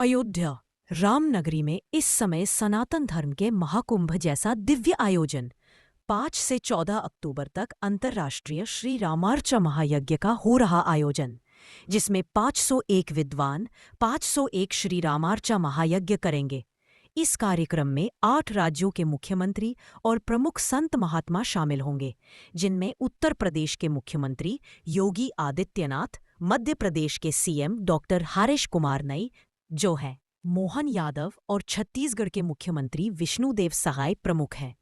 अयोध्या रामनगरी में इस समय सनातन धर्म के महाकुंभ जैसा दिव्य आयोजन 5 से 14 अक्टूबर तक अंतर्राष्ट्रीय श्री रामार्चा महायज्ञ का हो रहा आयोजन, जिसमें 501 विद्वान 501 श्री रामार्चा महायज्ञ करेंगे। इस कार्यक्रम में 8 राज्यों के मुख्यमंत्री और प्रमुख संत महात्मा शामिल होंगे, जिनमें उत्तर प्रदेश के मुख्यमंत्री योगी आदित्यनाथ, मध्य प्रदेश के सीएम डॉक्टर हरीश कुमार नई जो है मोहन यादव और छत्तीसगढ़ के मुख्यमंत्री विष्णुदेव सहाय प्रमुख हैं।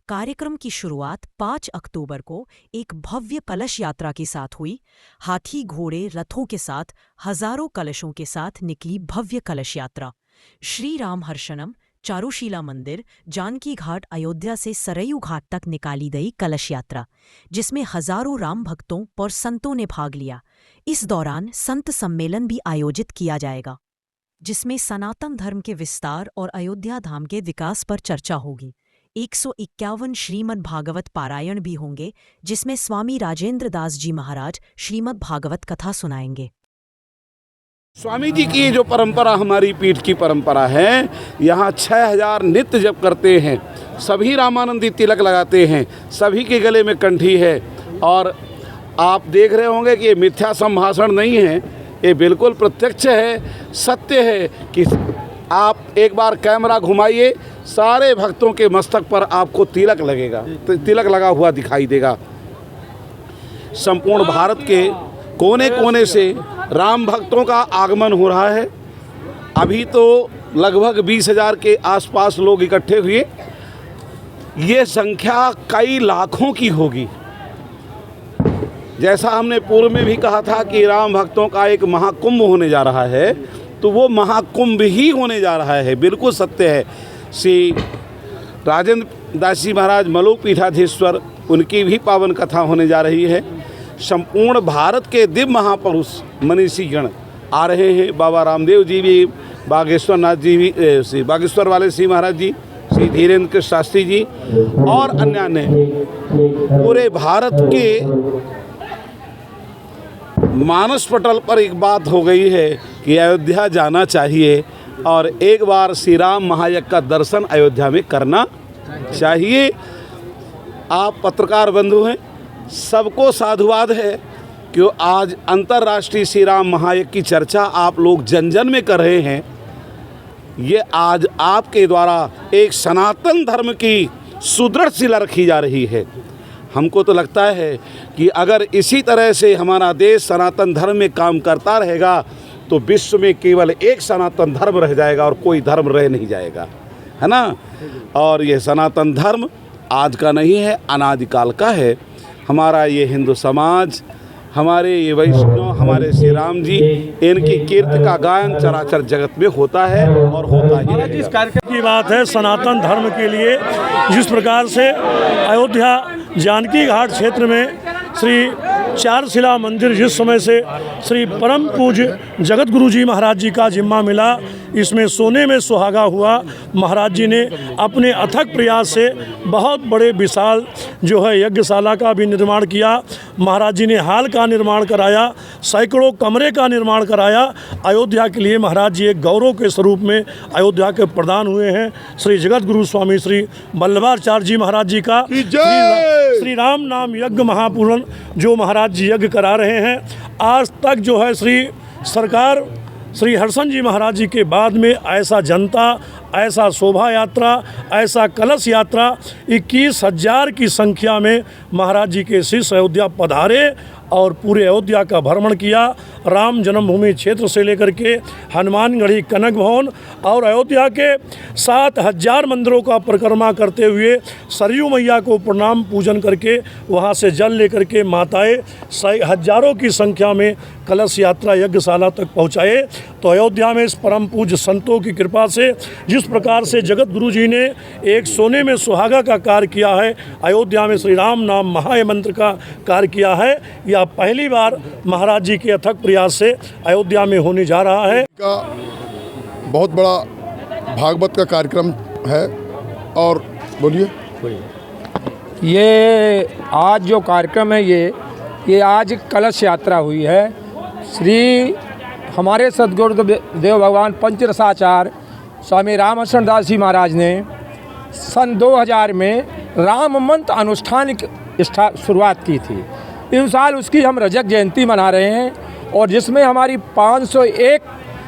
कार्यक्रम की शुरुआत 5 अक्टूबर को एक भव्य कलश यात्रा के साथ हुई। हाथी घोड़े रथों के साथ हजारों कलशों के साथ निकली भव्य कलश यात्रा श्री राम हर्षणम चारुशीला मंदिर जानकी घाट अयोध्या से सरयू घाट तक निकाली गई कलश यात्रा, जिसमें हजारों राम भक्तों और संतों ने भाग लिया। इस दौरान संत सम्मेलन भी आयोजित किया जाएगा, जिसमें सनातन धर्म के विस्तार और अयोध्या धाम के विकास पर चर्चा होगी। 151 श्रीमद् भागवत पारायण भी होंगे, जिसमें स्वामी राजेंद्र दास जी महाराज श्रीमद् भागवत कथा सुनाएंगे। स्वामी जी की जो परंपरा हमारी पीठ की परंपरा है, यहाँ 6000 नित्य जप करते हैं, सभी रामानंदी तिलक लगाते हैं, सभी के गले में कंठी है। और आप देख रहे होंगे कि ये मिथ्या संभाषण नहीं है, ये बिल्कुल प्रत्यक्ष है, सत्य है कि आप एक बार कैमरा घुमाइए, सारे भक्तों के मस्तक पर आपको तिलक लगेगा, तिलक लगा हुआ दिखाई देगा। संपूर्ण भारत के कोने कोने से राम भक्तों का आगमन हो रहा है। अभी तो लगभग 20,000 के आसपास लोग इकट्ठे हुए। ये संख्या कई लाखों की होगी। जैसा हमने पूर्व में भी कहा था कि राम भक्तों का एक महाकुंभ होने जा रहा है, तो वो महाकुंभ ही होने जा रहा है, बिल्कुल सत्य है। श्री राजेंद्र दास जी महाराज मलुक पीठाधीश्वर, उनकी भी पावन कथा होने जा रही है। संपूर्ण भारत के दिव्य महापुरुष मनीषी गण आ रहे हैं। बाबा रामदेव जी भी, बागेश्वर नाथ जी भी, श्री बागेश्वर वाले श्री महाराज जी, श्री धीरेन्द्र शास्त्री जी और अन्य पूरे भारत के मानस पटल पर एक बात हो गई है कि अयोध्या जाना चाहिए और एक बार श्री राम महायज्ञ का दर्शन अयोध्या में करना चाहिए। आप पत्रकार बंधु हैं, सबको साधुवाद है कि आज अंतर्राष्ट्रीय श्री राम महायज्ञ की चर्चा आप लोग जन जन में कर रहे हैं। ये आज आपके द्वारा एक सनातन धर्म की सुदृढ़ शिला रखी जा रही है। हमको तो लगता है कि अगर इसी तरह से हमारा देश सनातन धर्म में काम करता रहेगा तो विश्व में केवल एक सनातन धर्म रह जाएगा और कोई धर्म रह नहीं जाएगा, है ना। और ये सनातन धर्म आज का नहीं है, अनादिकाल का है। हमारा ये हिंदू समाज, हमारे ये वैष्णव, हमारे श्री राम जी, इनकी कीर्ति का गायन चराचर जगत में होता है और होता ही रहेगा। इस कार्यक्रम की बात है सनातन धर्म के लिए, जिस प्रकार से अयोध्या जानकी घाट क्षेत्र में श्री चारशिला मंदिर जिस समय से श्री परम पूज्य जगत गुरु जी महाराज जी का जिम्मा मिला, इसमें सोने में सुहागा हुआ। महाराज जी ने अपने अथक प्रयास से बहुत बड़े विशाल जो है यज्ञशाला का भी निर्माण किया। महाराज जी ने हाल का निर्माण कराया, सैकड़ों कमरे का निर्माण कराया। अयोध्या के लिए महाराज जी एक गौरव के स्वरूप में अयोध्या के प्रदान हुए हैं। श्री जगत गुरु स्वामी श्री वल्लभाचार्य जी महाराज जी का श्री राम नाम यज्ञ महापूर्ण जो महाराज जी यज्ञ करा रहे हैं। आज तक जो है श्री सरकार श्री हर्षण जी महाराज जी के बाद में ऐसा जनता, ऐसा शोभा यात्रा, ऐसा कलश यात्रा 21,000 की संख्या में महाराज जी के शिष्य अयोध्या पधारे और पूरे अयोध्या का भ्रमण किया। राम जन्मभूमि क्षेत्र से लेकर के हनुमानगढ़ी कनक भवन और अयोध्या के 7,000 मंदिरों का परिक्रमा करते हुए सरयू मैया को प्रणाम पूजन करके वहाँ से जल लेकर के माताएँ हजारों की संख्या में कलश यात्रा यज्ञशाला तक पहुँचाए। तो अयोध्या में इस परम पूज्य संतों की कृपा से जिस प्रकार से जगत गुरु जी ने एक सोने में सुहागा का कार्य किया है, अयोध्या में श्री राम नाम महामंत्र का कार्य किया है, यह पहली बार महाराज जी के अथक प्रयास से अयोध्या में होने जा रहा है। का बहुत बड़ा भागवत का कार्यक्रम है। और बोलिए, ये आज जो कार्यक्रम है ये आज कलश यात्रा हुई है। श्री हमारे सदगुरु देव भगवान पंचरसाचार्य स्वामी रामहर्षण दास जी महाराज ने सन 2000 में राम मंत्र अनुष्ठान की शुरुआत की थी। इस साल उसकी हम रजत जयंती मना रहे हैं और जिसमें हमारी 501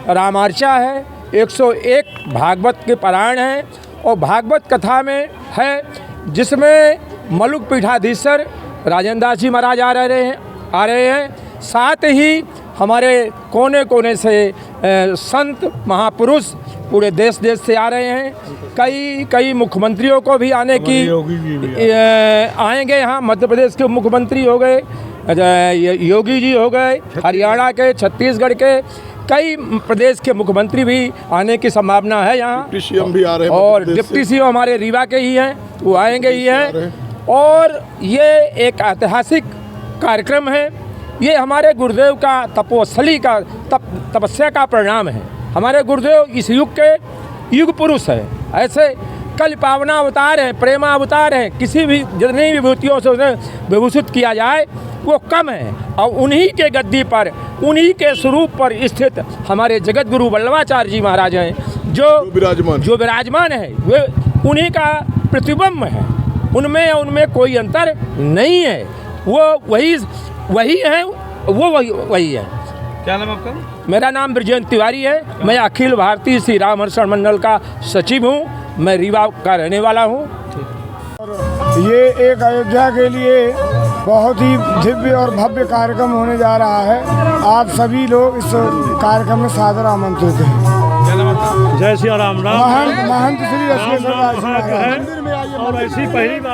रामार्चा है, 101 भागवत के पारायण हैं और भागवत कथा में है जिसमें मलुक पीठाधीश्वर राजेंद्र दास जी महाराज आ रहे हैं। साथ ही हमारे कोने कोने से संत महापुरुष पूरे देश से आ रहे हैं। कई मुख्यमंत्रियों को भी आने की आएंगे। यहाँ मध्य प्रदेश के मुख्यमंत्री हो गए, योगी जी हो गए, हरियाणा के, छत्तीसगढ़ के, कई प्रदेश के मुख्यमंत्री भी आने की संभावना है यहाँ। डिप्टी सीएम भी आ रहे हैं और डिप्टी सीएम हमारे रीवा के ही हैं, वो आएंगे ही हैं। और ये एक ऐतिहासिक कार्यक्रम है। ये हमारे गुरुदेव का तपोस्थली का तपस्या का परिणाम है। हमारे गुरुदेव इस युग के युग पुरुष है। ऐसे कल पावना अवतार हैं, प्रेमा अवतार हैं। किसी भी जितनी विभूतियों से उन्हें विभूषित किया जाए वो कम है। और उन्हीं के गद्दी पर, उन्हीं के स्वरूप पर स्थित हमारे जगत गुरु वल्लभाचार्य जी महाराज हैं जो विराजमान है। वे उन्हीं का प्रतिबिंब है। उनमें कोई अंतर नहीं है। वो वही है, वो वही है। क्या नाम आपका? मेरा नाम ब्रजेंद्र तिवारी है। मैं अखिल भारतीय श्री रामहर्षण मंडल का सचिव हूँ। मैं रीवा का रहने वाला हूँ। ये एक अयोध्या के लिए बहुत ही दिव्य और भव्य कार्यक्रम होने जा रहा है। आप सभी लोग इस कार्यक्रम में सादर आमंत्रित हैं। जय श्री राम। महंत श्री लक्ष्मेश्वर दास जी महाराज है और ऐसी पहली बार